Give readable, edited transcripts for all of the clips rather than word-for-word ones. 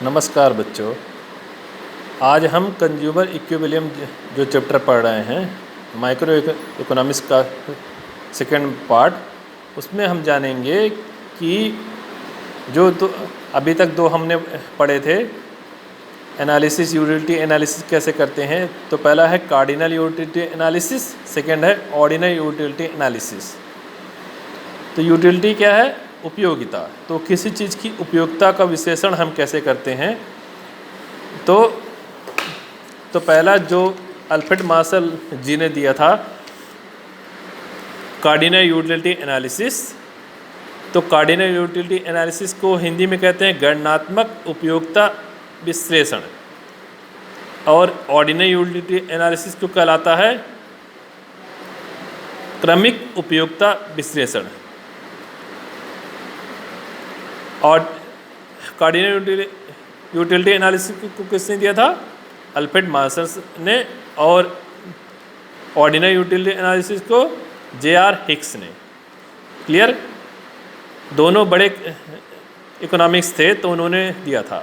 नमस्कार बच्चों। आज हम कंज्यूमर इक्विलिब्रियम जो चैप्टर पढ़ रहे हैं, माइक्रो इकोनॉमिक्स का सेकंड पार्ट, उसमें हम जानेंगे कि जो अभी तक दो हमने पढ़े थे, एनालिसिस यूटिलिटी एनालिसिस कैसे करते हैं। तो पहला है कार्डिनल यूटिलिटी एनालिसिस, सेकंड है ऑर्डिनल यूटिलिटी एनालिसिस। तो यूटिलिटी क्या है? उपयोगिता। तो किसी चीज़ की उपयोगिता का विश्लेषण हम कैसे करते हैं? तो पहला जो अल्फ्रेड मार्शल जी ने दिया था, कार्डिनल यूटिलिटी एनालिसिस। तो कार्डिनल यूटिलिटी एनालिसिस को हिंदी में कहते हैं गणनात्मक उपयोगिता विश्लेषण, और ऑर्डिनल यूटिलिटी एनालिसिस को कहलाता है क्रमिक उपयोगिता विश्लेषण। और कार्डिनल यूटिलिटी एनालिसिस को किसने दिया था? अल्फ्रेड मार्शल ने। और ऑर्डिनल यूटिलिटी एनालिसिस को J.R. हिक्स ने। क्लियर? दोनों बड़े इकोनॉमिक्स थे, तो उन्होंने दिया था।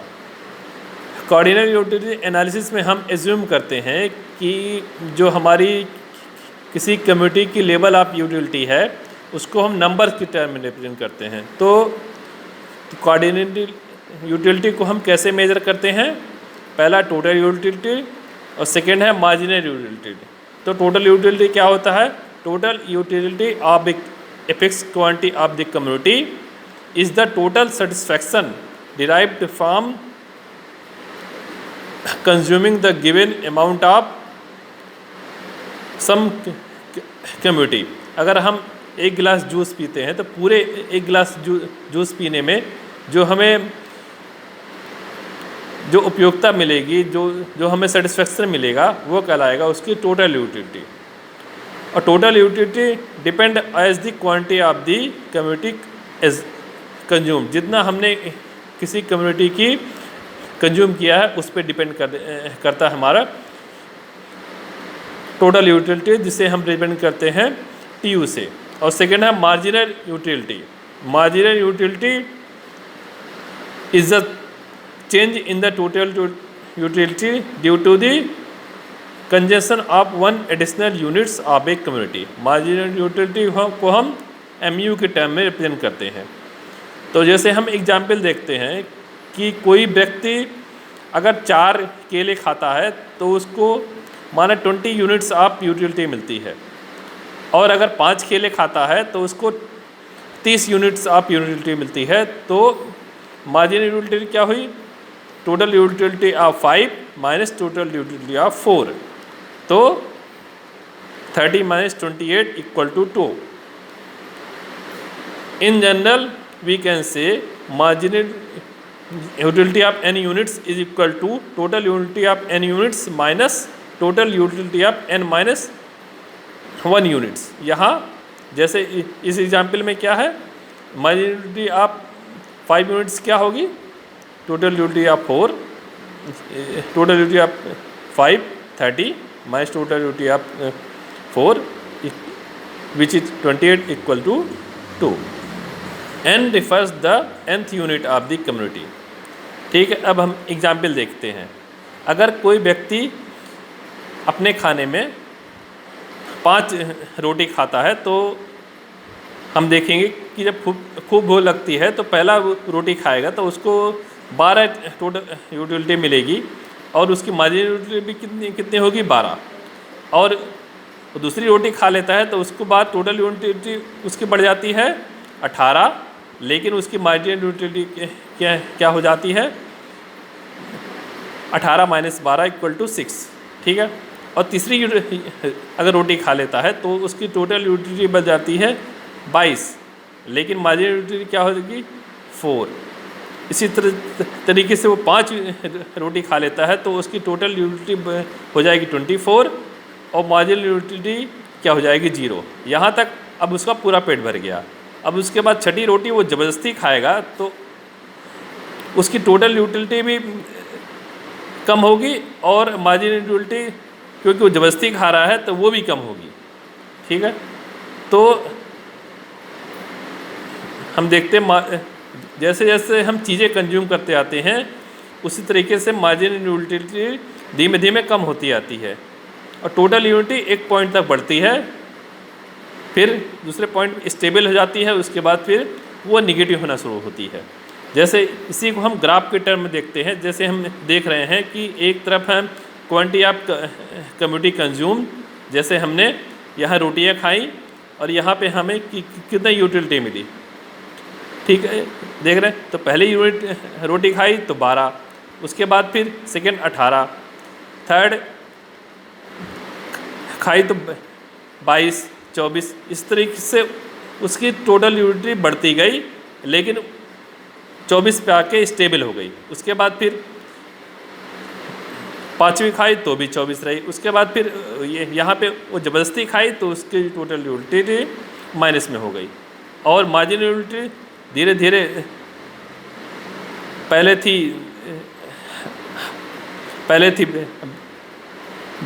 कार्डिनल यूटिलिटी एनालिसिस में हम एज्यूम करते हैं कि जो हमारी किसी कम्युनिटी की लेवल ऑफ यूटिलिटी है, उसको हम नंबर की टर्म में रिप्रेजेंट करते हैं। तो कार्डिनल यूटिलिटी को हम कैसे मेजर करते हैं? पहला टोटल यूटिलिटी और सेकेंड है मार्जिनल यूटिलिटी। तो टोटल यूटिलिटी क्या होता है? Total utility of a fixed quantity of the community is the total satisfaction derived from consuming the given amount of some community. अगर हम एक गिलास जूस पीते हैं, तो पूरे एक गिलास जूस पीने में जो हमें जो उपयोगिता मिलेगी, जो हमें सेटिस्फैक्शन मिलेगा, वो कहलाएगा उसकी टोटल यूटिलिटी। और total utility depend as the quantity of the community as consume. जितना हमने किसी कम्युनिटी की कंज्यूम किया है, उस पर डिपेंड करता है हमारा टोटल यूटिलिटी, जिसे हम रिप्रेजेंट करते हैं TU से। और सेकेंड है marginal utility. Marginal utility is the change in the total utility due to the consumption of one additional units of a community. Marginal utility को हम MU के टर्म में रिप्रेजेंट करते हैं। तो जैसे हम एग्जाम्पल देखते हैं कि कोई व्यक्ति अगर 4 केले खाता है, तो उसको माना 20 यूनिट्स ऑफ यूटिलिटी मिलती है। और अगर 5 केले खाता है, तो उसको 30 यूनिट्स ऑफ यूटिलिटी मिलती है। तो मार्जिनल यूटिलिटी क्या हुई? Total utility of 5 minus total utility of 4। तो 30 minus 28 equal to 2। In general we can say marginal utility of n units is equal to total utility of n units minus total utility of n minus 1 units. यहाँ जैसे इस example में क्या है, marginal utility of 5 units क्या होगी? Total utility of 4, total utility of 5 30 minus total utility of 4 which is 28 equal to 2। n refers the nth unit of the community. ठीक है, अब हम एग्जाम्पल देखते हैं। अगर कोई व्यक्ति अपने खाने में 5 रोटी खाता है, तो हम देखेंगे कि जब खूब भूख लगती है, तो पहला रोटी खाएगा तो उसको 12 टोटल यूटिलिटी मिलेगी, और उसकी मार्जिनल यूटिलिटी कितनी होगी? 12। और दूसरी रोटी खा लेता है, तो उसके बाद टोटल यूटिलिटी उसकी बढ़ जाती है 18, लेकिन उसकी मार्जिनल यूटिलिटी क्या हो जाती है? 18 माइनस 12 इक्वल टू 6। ठीक है। और तीसरी अगर रोटी खा लेता है, तो उसकी टोटल यूटिलिटी बढ़ जाती है 22, लेकिन मार्जिनल यूटिलिटी क्या हो जाएगी? 4। इसी तरीके से वो 5 रोटी खा लेता है, तो उसकी टोटल यूटिलिटी हो जाएगी 24, और मार्जिनल यूटिलिटी क्या हो जाएगी? 0। यहाँ तक अब उसका पूरा पेट भर गया। अब उसके बाद छठी रोटी वो ज़बरदस्ती खाएगा, तो उसकी टोटल यूटिलिटी भी कम होगी, और मार्जिनल यूटिलिटी, क्योंकि वो ज़बरदस्ती खा रहा है, तो वो भी कम होगी। ठीक है। तो हम देखते हैं जैसे जैसे हम चीज़ें कंज्यूम करते आते हैं, उसी तरीके से मार्जिनल यूटिलिटी धीमे धीमे कम होती आती है और टोटल यूटिलिटी एक पॉइंट तक बढ़ती है, फिर दूसरे पॉइंट स्टेबल हो जाती है, उसके बाद फिर वो निगेटिव होना शुरू होती है। जैसे इसी को हम ग्राफ के टर्म में देखते हैं, जैसे हम देख रहे हैं कि एक तरफ है क्वांटिटी ऑफ कम्युनिटी कंज्यूम, जैसे हमने यहाँ रोटियाँ खाई और यहाँ पे हमें कितना यूटिलिटी मिली, ठीक है, देख रहे हैं। तो पहले यूनिट रोटी खाई तो 12, उसके बाद फिर सेकेंड 18, थर्ड खाई तो 22, 24, इस तरीके से उसकी टोटल यूटिलिटी बढ़ती गई, लेकिन 24 पे आके स्टेबल हो गई। उसके बाद फिर 5वीं खाई तो भी 24 रही, उसके बाद फिर ये यहाँ पे वो ज़बरदस्ती खाई तो उसकी टोटल यूटिलिटी माइनस में हो गई। और मार्जिनल यूटिलिटी धीरे धीरे पहले थी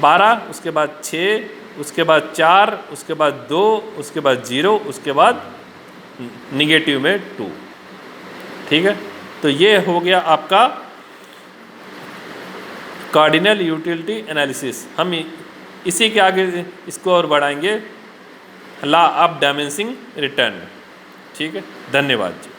12, उसके बाद 6, उसके बाद 4, उसके बाद 2, उसके बाद 0, उसके बाद निगेटिव में 2, ठीक है। तो ये हो गया आपका कार्डिनल यूटिलिटी एनालिसिस। हम इसी के आगे इसको और बढ़ाएंगे, लॉ ऑफ डायमेंशनिंग रिटर्न, ठीक है। धन्यवाद जी।